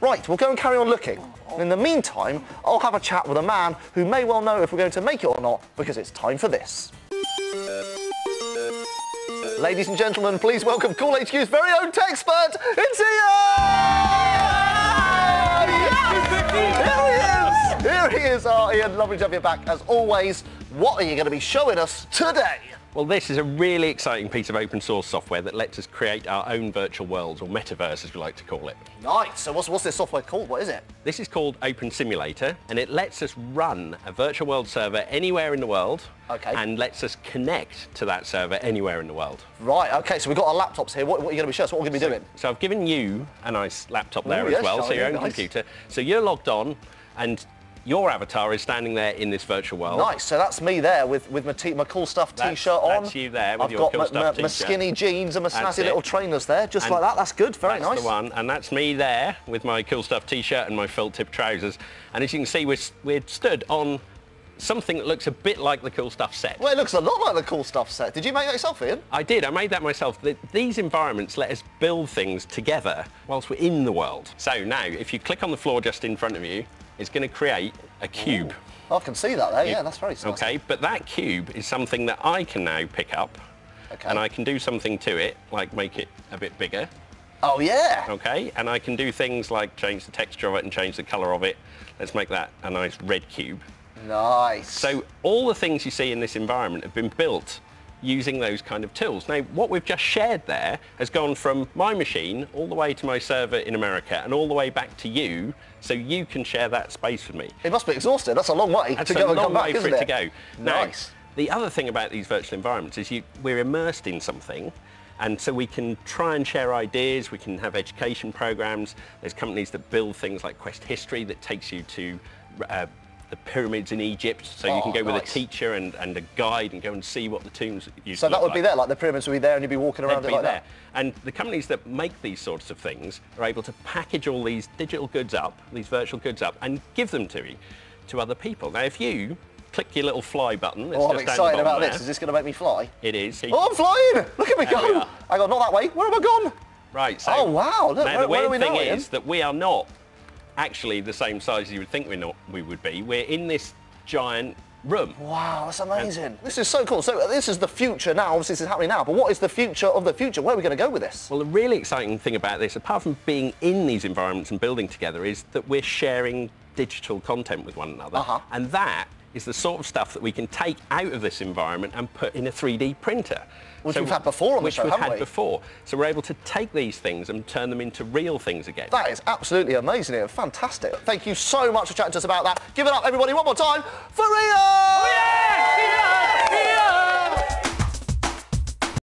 Right, we'll go and carry on looking. In the meantime, I'll have a chat with a man who may well know if we're going to make it or not, because it's time for this. Ladies and gentlemen, please welcome Cool HQ's very own tech expert, it's Ian! Here he is, Ian. Lovely to have you back as always. What are you going to be showing us today? Well, this is a really exciting piece of open source software that lets us create our own virtual worlds, or metaverse as we like to call it. Nice. So what's this software called? What is it? This is called Opensim, and it lets us run a virtual world server anywhere in the world. Okay. And lets us connect to that server anywhere in the world. Right, okay, so we've got our laptops here. What are you going to be showing us? What are we going to be doing? So I've given you a nice laptop there as well, so your own computer. So you're logged on, and your avatar is standing there in this virtual world. Nice, so that's me there with my CoolStuff t-shirt on. That's you there with I've your got CoolStuff t-shirt. my skinny jeans and my snazzy little trainers there, just like that. That's good, very nice. That's the one, and that's me there with my CoolStuff t-shirt and my felt-tip trousers. And as you can see, we're stood on something that looks a bit like the CoolStuff set. Well, it looks a lot like the CoolStuff set. Did you make that yourself, Ian? I did. I made that myself. These environments let us build things together whilst we're in the world. So now, if you click on the floor just in front of you, it's going to create a cube. Oh, I can see that there. Yeah, that's very nice. Okay, but that cube is something that I can now pick up, and I can do something to it, like make it a bit bigger. Oh, yeah. Okay, and I can do things like change the texture of it and change the colour of it. Let's make that a nice red cube. Nice. So all the things you see in this environment have been built using those kind of tools. Now, what we've just shared there has gone from my machine all the way to my server in America and all the way back to you, so you can share that space with me. It must be exhausted. That's a long way to go and come back, isn't it? That's a long way for it to go. Nice. Now, the other thing about these virtual environments is we're immersed in something, and so we can try and share ideas, we can have education programs. There's companies that build things like Quest History that takes you to the pyramids in Egypt, so you can go with a teacher and a guide and go and see what the tombs used to look like. So that would be there, like the pyramids would be there and you'd be walking around it like that? And the companies that make these sorts of things are able to package all these digital goods up, these virtual goods up, and give them to other people. Now, if you click your little fly button, oh, I'm excited about this. Is this going to make me fly? It is. Oh, I'm flying! Look at me go! I got not that way. Where have I gone? Right. So oh, wow. Look, now, the weird thing is that we are not actually the same size as you would think we would be. We're in this giant room. Wow, that's amazing. This is so cool. So this is the future now. Obviously, this is happening now, but what is the future of the future? Where are we going to go with this? Well, the really exciting thing about this, apart from being in these environments and building together, is that we're sharing digital content with one another. And that is the sort of stuff that we can take out of this environment and put in a 3D printer. Which we've had before on the show, haven't we? Which we've had before. So we're able to take these things and turn them into real things again. That is absolutely amazing, Ian. Fantastic. Thank you so much for chatting to us about that. Give it up, everybody, one more time for Ian!